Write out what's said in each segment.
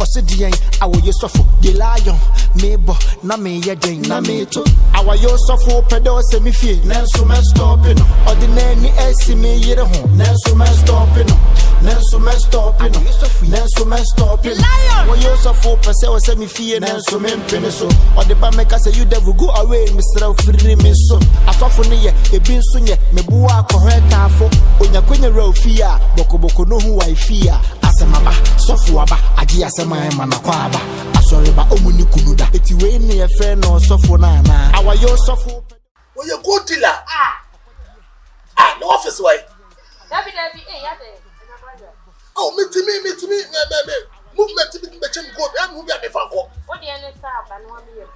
Osidian, I will use of the lion, Mabo, Name Yadin, Nameto. Our use of pedo semi fee, Nelson man stopping, ordinary estimate yet home, Nelson man stopping, Nelson man stopping, Nelson man stopping. Lion, we use of 4% semi fee, Nelson man peniso, or the Bamaka say you devil go away, Mr. Free Misso. A sophony, a bin sunye, Mebua, correct for Onyaquina Rofia, Bokoboko no who I fear. Asamaba, Sofuaba, Agia Sama Manakwaba, Asoriba Omunikunuda, it's way near friend or Sofona. Our yo Sofu. Well, you go dealer. No office way. David, oh, me, movement to me, go and move at the Fanco. what the end is up and 1 year.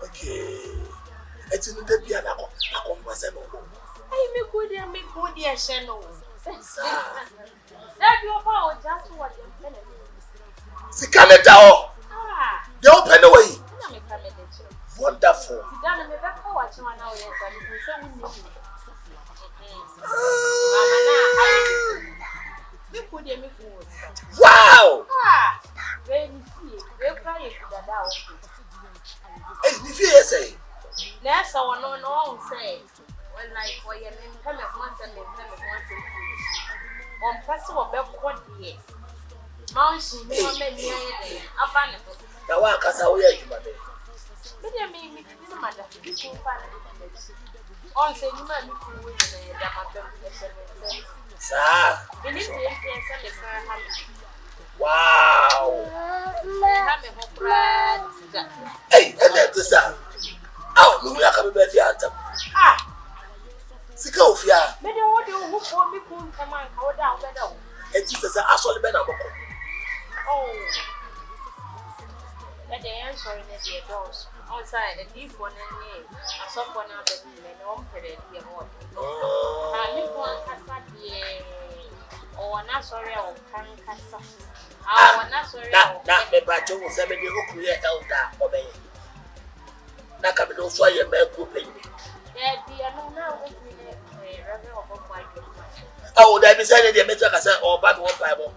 Okay. It's in the piano. I come myself. I make good, dear Shannon. That your power just what you're telling me. See, come it down. You open away. Wonderful. Wow. Hey, if you say, that's our no say. When like for your name, come at once and then come at once. On personal backward years. Mountain, no men near it. Upon it. now I can't say, oh, yeah, But I mean, me, mother, you can find it. On say, you might be cool with the sir. in this case, Wow. I'm Hey, and that's sir. Oh, no, we are coming back here. Sikofia. But the audio who called me come on, go down, better. And Jesus, I saw the banner. Oh, but the answer in the doors outside a deep one and name, a soft one out of the non period here. I live one Cassati or Nasoria or Cancassa. Our Nasoria, not me, but you will send me who create elder obey. Not coming also, I am a good baby. there be a no now with me, rather of my Oh, that is said the metal I said, or bad one Bible.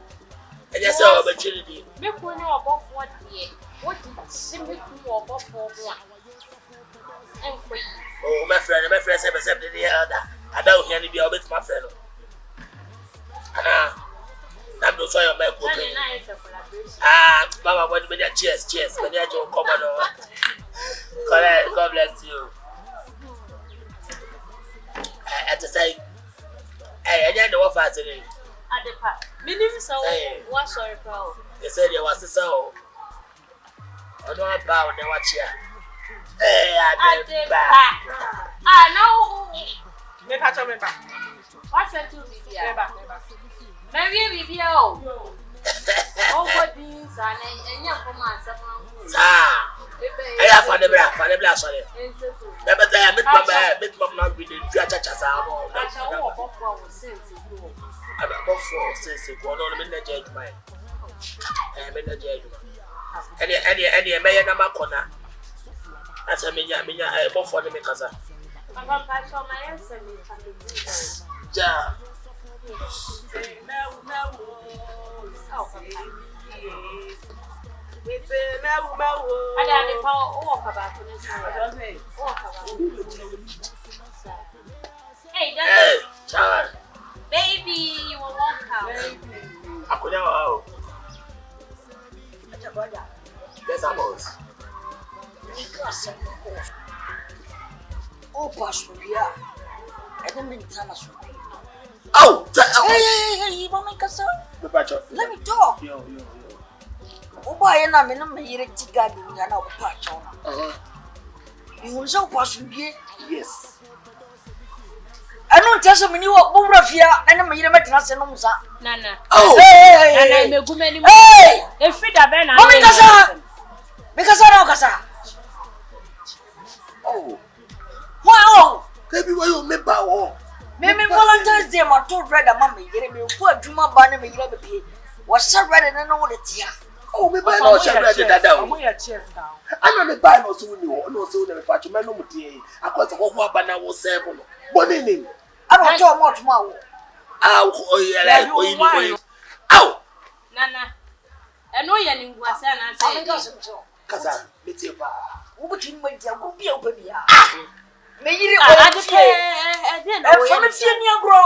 And yes, I have a chili. make one above what year. What did Simmy do above for one? And for you. Oh, my friend said, accepted the other. I don't hear any of it, my friend. And I'm not sure I'm a good baby. Mama, what with that cheers, when you come on. God bless you. At the same, I don't know what today. At the park. Minimum so what sorry, proud. They said there was a soul. I don't bow and watch here. Hey, I did back. No. Me patch me back. What's that to be here? Maybe review. Oh, what these and young commands. I have for the black, sorry. Never there, met my not with the churches. I shall walk off what was since you go. I'm about 4 since you go on in the judgment. I am in the judgment. Any mayor number corner. As I mean, I bought for the makers. I'm going to patch on my answer. Ja. I got the power walk about this. Hey, Child. baby, you will walk out. I could now. There's a boss. Oh, Pastor, yeah. I don't mean Thomas. Oh, Hey, Mamma Cassa. Let me talk. Oh, boy, and I'm in a mere tigard in an old patch on. You will so Pastor, yes. I don't tell some new Burafia and a mere Matrasanumsa. Nana. Oh, Hey, I'm a good man. hey, If it had been Mamma Cassa. Because I know Cassa. oh. Wow. Baby, why you remember? Oh, Maybe volunteers, they are told rather, Mammy, you poor Juma Barnum, you was so rather than all the tea. oh, maybe I know she read that down. Chest down. I know the Bible soon, no sooner than Patch Man. I got the whole banner was 7. What name? I don't talk much more. Oh, yeah, oh, Nana. eno ye ni ngwasa na say I'm going to Kasa, metie pa. Ubutin my dear, go be open here. May you from a senior grow.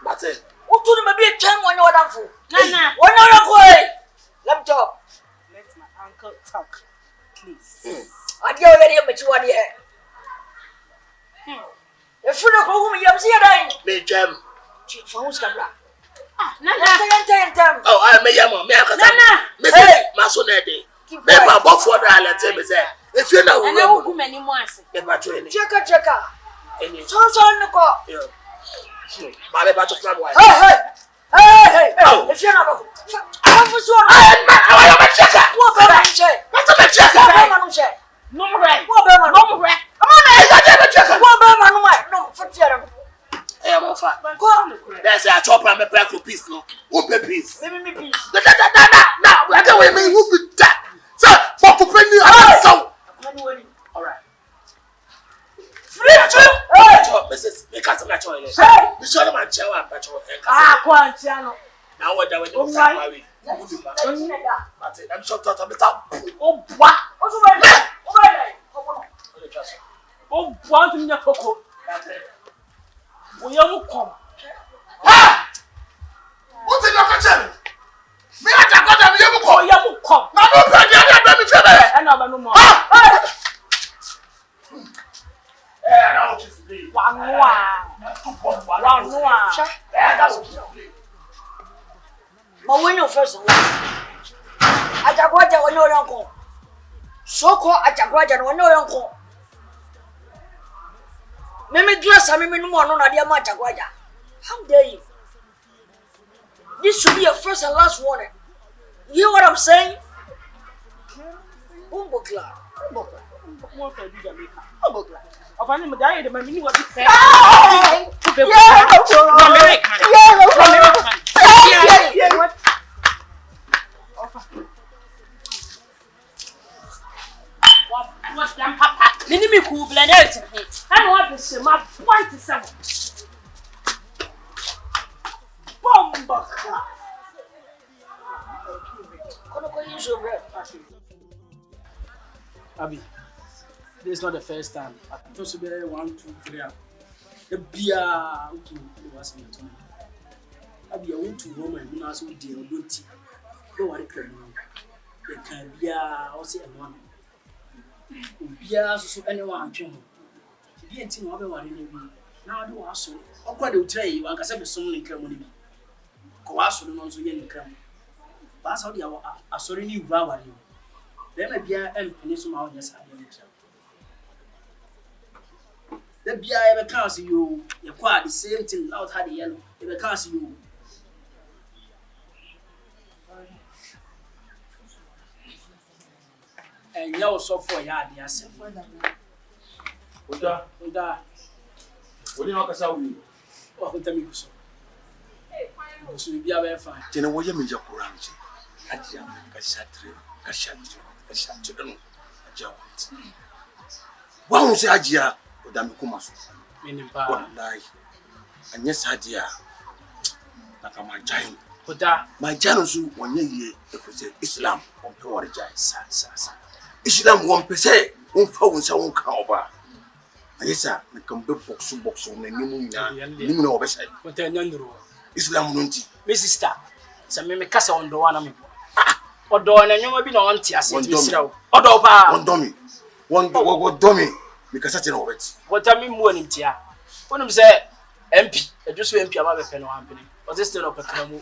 But What to the baby time when you're done for? Nana, One hour away. Let me talk. Let my uncle talk, please. I get already a mature here. If you don't go home, you're seeing me jam. phones can run. Nana, Oh, I may yam me akasa. Nana, Mrs. Masonede. Me ma bo for da let me say. If you know and I will come any more. me ba training. Checker. Any. So on the call. Yeah. Ma be ba to plan why. Hey. If you're not I'm for sure. I am a checker. What better say? What's a checker? What say? No right. What better? No right. Come on, I got a checker. What better? No, for Jeremy. I am a fat. Come. That's a chop and me pay for peace no. Who pay peace? Let me peace. No. We are going me who be that. Sir, for to pay you so. All right. Mrs. Make us a match on it. You show them a chair and patch on it. Quantiano. Now what do we do? Marry. I'm sure that I'm a Oh, what? Also, right. Oh, want me to cocoa. We are come. What's in your kitchen? Me at a god of you Oh, you come. Now, no, I know no more. But when you first I Jaguaja when no uncle. So called a Jaguaja when no uncle. Mimi glass, I mean, no more, no idea, my Jaguaja. How dare you? This should be your first and last warning. You hear what I'm saying? Bumbukla. Of any medallion, the money was fair. What's that, Papa? Minimi cool, blend everything. I want to see my 27. Bomba. Abi, this is not the first time. I thought to be 1, 2, 3. The beer was me to me. Abi, I went to Rome and asked me to do it. No one can do. The can be also a one. Beer, so anyone can. The ain't no other one in me. Now I do also. How could you tell you? I can say someone in Clermont. Coasso don't also get in Clermont. That's how they are sorry new brow. There may be a peninsula, yes, I am. The beer ever counts you, you quite the same thing out had the yellow, ever counts you. And you're so for yard, yes. What do you know? What will tell me so? So you be a very fine. Then what you mean, your Kuranji? Ajam, Kashatri, Kashatri, Ajawat. One was Ajia, but I'm Kumas. Meaning, What lie? And yes, Adia. Like my giant. My channels 1 year if we say Islam on power giants. Islam 1%, 1 phone sound cover. Yes, sir, we come to box on the new oversight. What a young Islam Nunti. Miss Sister, some may cast on the one. Or door and you may be on tears. Or dummy. One dummy because that's an it. What I mean, one in tear. When I'm say MP, I just went to a pen or happening. Was this still up a cremo?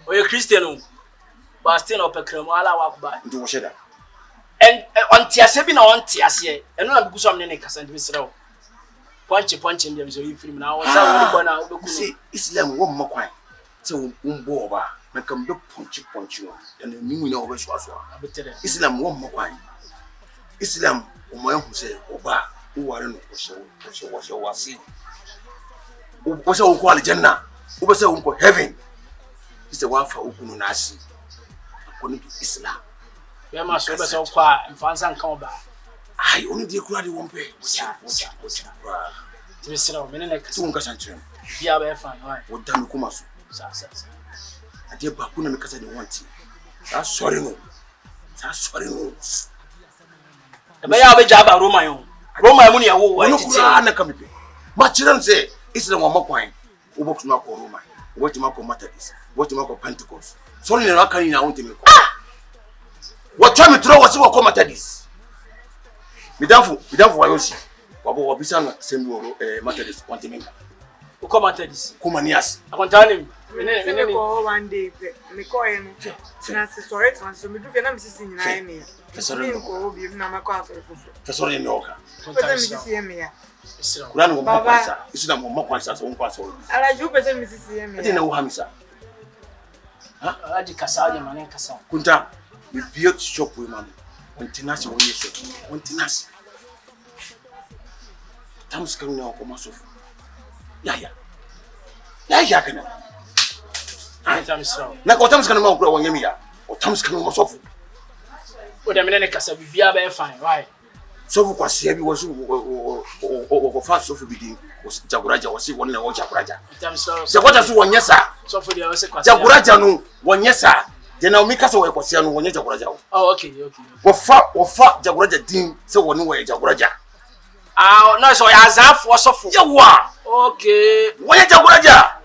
Or a Christian, but still up a cremo, I walk by. Do what that. And on Tiasabin on Tias, and not because I'm in a Cassan Visro. Punching them so you film now. See, Islam one more quite. So, Umboba, make them look punchy, and the new know which was one. Islam one more quite. Islam, my who say, Oba, who are in was see. What's our quality, Jenna? Who was a heaven? It's the one for Ukunasi, according to Islam. We must have so far and find some come back. I only did quite one pay. Mr. Menek, soon got something. Be a very fine. What done Kumasu? I did Bakuna because I didn't want to. That's sorry no. Ebe ya be jaba Roma yo. Roma mu ne yawo wa titi. No na kamipe. Ma chiran say Islam wa makwan. Obo tuma ko Roma. Obo tuma ko Methodist. Obo tuma ko Pentecost. So ni na kan ni na wonte me ko. What time throw was ko Methodist. Midanfu wa yoshi. Wabo wa bisa na sembi wo Methodist wonte me. Ko Methodist. Ko manias. Akontani me ko one day me ko eno. Na se sorry so me do fe na me sisi nyina ene. Fesoro ko bi na ma ko afere fufu. Fesoro ni oka. Pese me sisi eme ya. Kurani wo makwansa. Islam wo makwansa so wo kwasa. Ala ju pese me sisi eme ya. Ati na wo hamisa. Ha? Aji kasaje manen kasa. Kunta we build shop we man. Ontinasi wo yeso. Ontinasi. Tamus kan na ko masofu. Ya kana. Na ko tamus kan ma ko wonyemi ya. O tamus kan ma sofu. O de menene kasa bibia be fine, why? Sofu kwa sia bi wo o fa sofu bi din. O jaguraja wo si wonna wo jaguraja. Jaguraja so wonyesa. Sofu de wo se kwa. Jaguraja no wonyesa. Je na umi kasa wo kwa sia no wonye jaguraja wo. Oh, okay. Wo fa jaguraja din se woni wo jaguraja. Ah, no so ya zafo sofu. Yawa. Okay. Wonye jaguraja.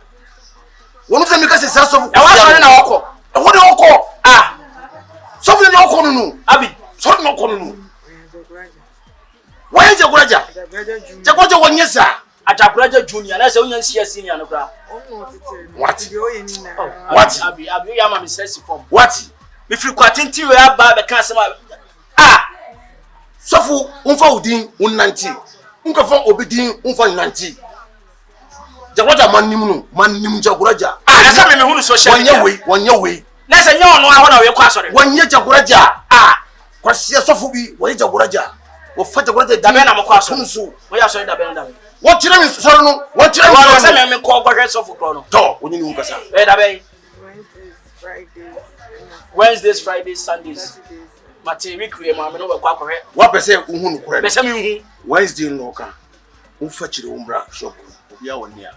Wonu se mi kasa sa sofu. E wa so na woko. E wo de woko. Ah. Sofu ni woko nunu. Abi, so ni woko nunu. Why jaguraja? Jaguraja wonyesa. Atakuraja junior na se onyan sia senior no kra. What? What? Abi ya ma me sense form. What? Me free kwatenti we aba be kan sema. Ah. Sofu unfa udin unnanti. Unka fa obidin unfa nanti. Jaguraja manim jaguraja. Ah, na se me hunu social media. Wonye we. Na se nyon no ahona we kwa asore. Wonye jaguraja. Ah. Kwasia sofu bi wonye jaguraja. Wo fa jaguraja dabe na mko asore. Nso. Wo ya so dabe na dabe. What you mean sorry no? What you mean? Wa se me ko gwa sofu kro no. To, woni ni ukasa. Dabe. Wednesdays, Fridays, Fridays, Sundays. Saturdays. Mate week we ma me no we kwa kohwe. Wa pese uhunu kure. Pese me hu. Wednesday no ka. Unfa chire umbra shop. Obi a woni a.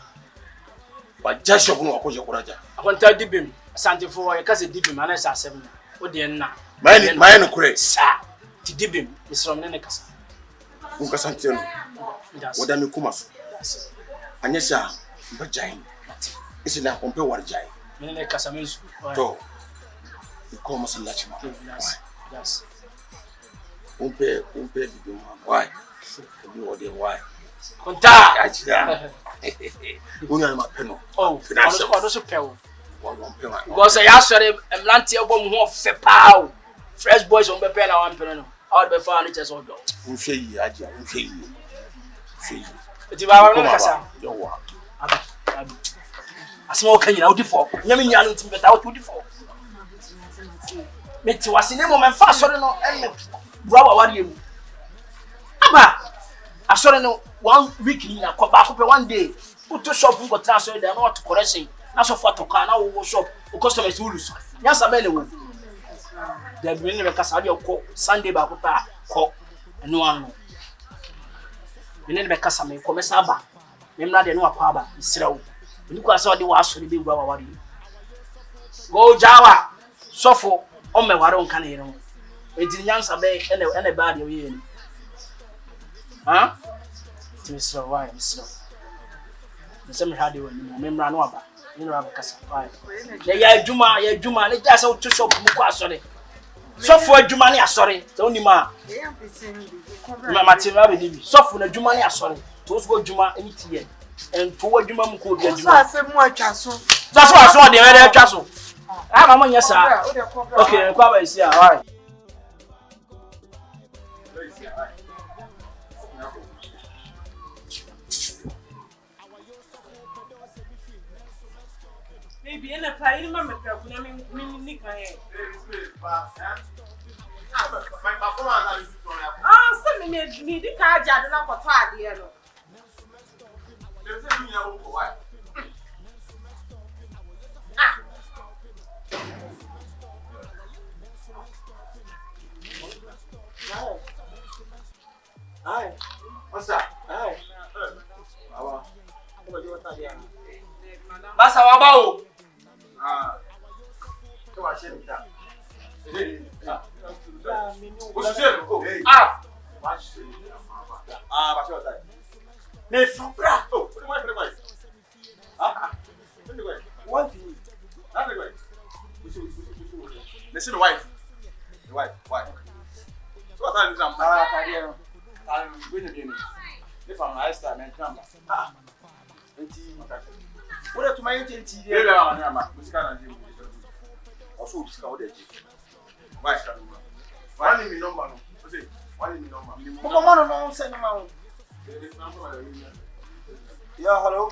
Wa ja shop no akoje kuraja. Akonta dibim. Santifo wa yekase dibim ana sa 7. O de na. Maye no kure. Sa. Ti dibim. Isrom ne kasa. Unkasa nteno. Woda me kumaso. Anyesa mbajain. Isi na kompe warjai. Ne kasa mensu. To. Ko masallaci ma. Yes. Umpe bibi ma. Why? Bibi wode why? Konta. Ajira. Unya ma peno. Oh, financial. So pewo. Won pe ma. Because ya sore emlanti egbo mu ho fe paa. Fresh boys on be pe na wan peno no. All be fa ni cheso do. Unfe yi ajia, unfe yi. Fe. Ti ba wa no kasa. Yo wa. Abi. Asmo kan yina odi fo. Nyame nya no tim beta odi fo. Meti wasine mo men fa sore no en bra wa wari emu. Aba. Asore no 1 week ni na ko ba ko pe 1 day. Uto shop ko tra so dey na what correction. Na so for to car na wo shop. O customers will lose. Nya sabe le wo. The beginning be kasa dey ko Sunday ba ko pa ko eno anu. Beginning be kasa me ko me saba. Me mra de no akwa aba isirawo. Ni ko asa dey wa asore be bra wa wari. Go jawa. Sofo o me ware onka na yero. Ejiri nyansa be ene ba de we ni. Ha? Mr. Why, Mr. The same had you remember no aba. You know kasa. Why? Ya juma ne jasa to shop mu kwa asore. Sofo adwuma ne asore. So ni ma. Ma material be ni. Sofo na adwuma ne asore. To so adwuma emiti ye. En to adwuma mu ko bi adwuma. So asem mu atwa so. That's what so dey we atwa so. Ah mama nya sa. Okay, kwa ba isi ah. Why? Maybe in a fire, mamma, me can hear. Ah, send me the card, I don't know for 5 years. Hi. What's that? Hi. Awa. Basa wa ba o. To wa shemi ta. Me from bra. Oh, what am I? Ah. What? Listen, wife. The wife. So what time is that? Career. I'm going to be in. If I'm nice, I'm in number. What to my agency? Also, discovered. Wife. One in number. One in number. Mama, no, send them out. Yeah, hello.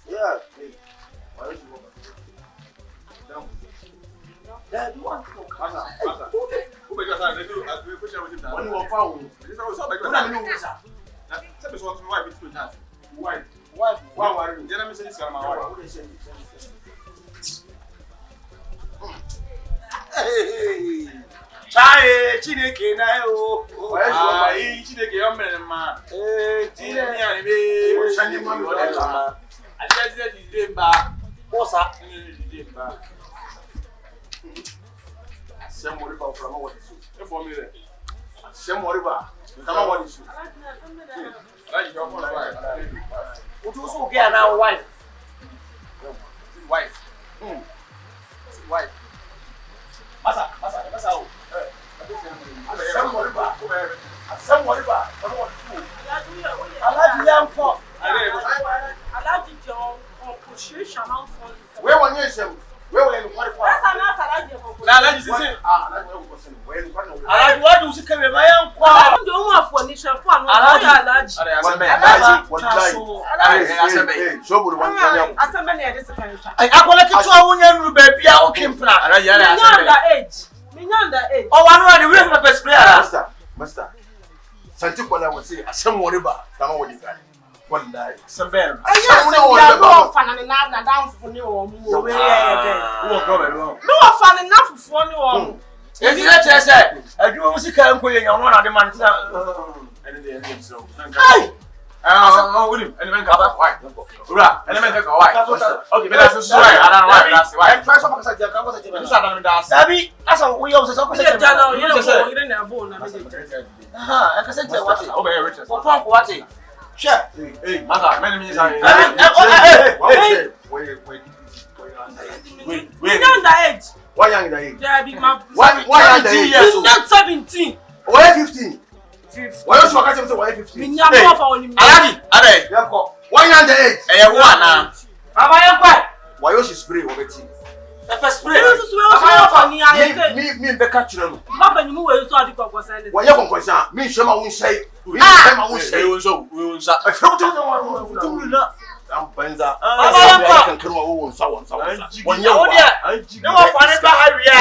Yeah. Why don't you go? Down. Yeah, you want to go? Who make us have to do? As we push everything down. When you are found, This is also like what I know, sir. Tell me something. Wife is too nice. Wife. What? Why are you? Let me say this. My wife. Hey. Chai, Chineke na yo. Ah, Chineke your man. Chineke ya be. O shani ma mi o ma. Ati ati di demba. O sa. Di demba. Sem mori ba from what is. E for me there. Sem mori ba. Come what is. Like your wife. O tu so get na wife. Wife. Wife. Asa. Sem mori ba. Sem mori ba. From what is. Alaji yanko. Alaji John on push shaman for. Where one year sem. Where when what for? Na Alaji sisi. Alaji we go sem. When what no. Alaji what do you say me yanko? Alaji don wa for ni chef for no. Alaji. Alaji. Show me one time. Asembe na yede second cha. Ai akola kitu awunya nuru baby a okimpra. Alaji Me nyanda age. O wanu na the way my best player. Master. Santi kola we say asem wori ba. Tama wodi guy. Wallahi. Semben. Ayi no fa na down for ni o mu. So we Who go be wrong? No fa na fufu ni o mu. Esi na chese. Adwo mu sika nko ye nyawo na de man tsa. Any day so. Ai. William, any man come back. Why? Ura, any man come why? Okay, but that's so why. I don't know why. That's why. And try some ka say ka ko say. This I don't know. Sabi asa wo ye wo se so ko se. Jana o yire na bo na meje. Aha, aka se te wati. Oh, very rich. Ko pon ko wati. Sure. Hey, Maka, many minutes are Wait. Nyanda age. Why young the age? There be my. Why young the age? Not 17. Why 15? Why you swaka say why 15? Me nya mo fa oni. Alaji, Ade. Yanko. Why young the age? Eh, who na? Baba yanko. Why you she spray obeti? Pepper spray. Me be catch you no. Baba ni mu we so adi ko send. Why you konkosa? Me shema won say. Me shema won say. We won so. I felt to na. Am banza. Baba yanko. Kan kanwa wo won sa. Won ye wo dia. Ne wa fa ne ba hawia.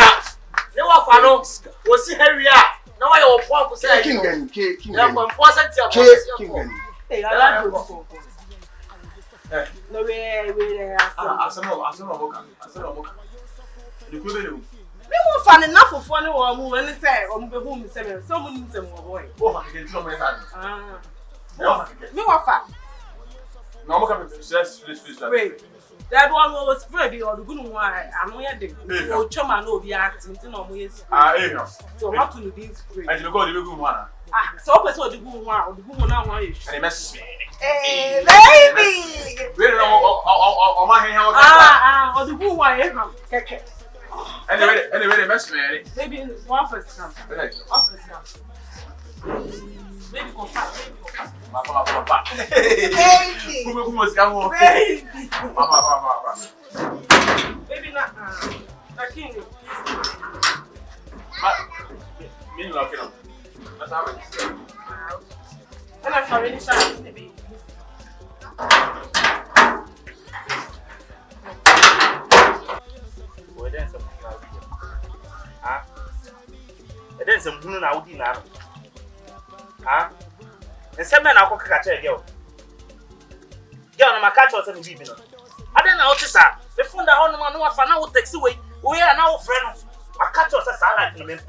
Ne wa fa no. Wo si hawia. Na wa ye wo po ko say. King. Ya ko po say ti King. Hey, ala do. No we Asema boka. The kube me wo fa ne na fofo ne wo mu we ne say o mu be hu mi say me so mu ni say mo boy. Wo fa ke tlo me sa. Me wo fa. Na mo ka be stress. Wait. That one was spread or the good one. I'm here the o choma no be acting no mo yes. No. So how to do this spray? And you go the good one. So person the good one or the good one now one is. And mess me. Hey baby. We don't know o ma hen ha or the good one e ham keke. Anyway, mess me. Maybe one first come. One first come. Baby go fast. Papa. Baby. Como must come? Baby. Papa. Baby na king. Me no like it. That's how it is. And I'm already shy baby. Boy, then some and then some hunu na udi na. And some men are going to catch a girl. Girl, I'm a catch or something. I don't know what to say. The phone that on one of our taxi away. We are now friends. I catch us as I like him.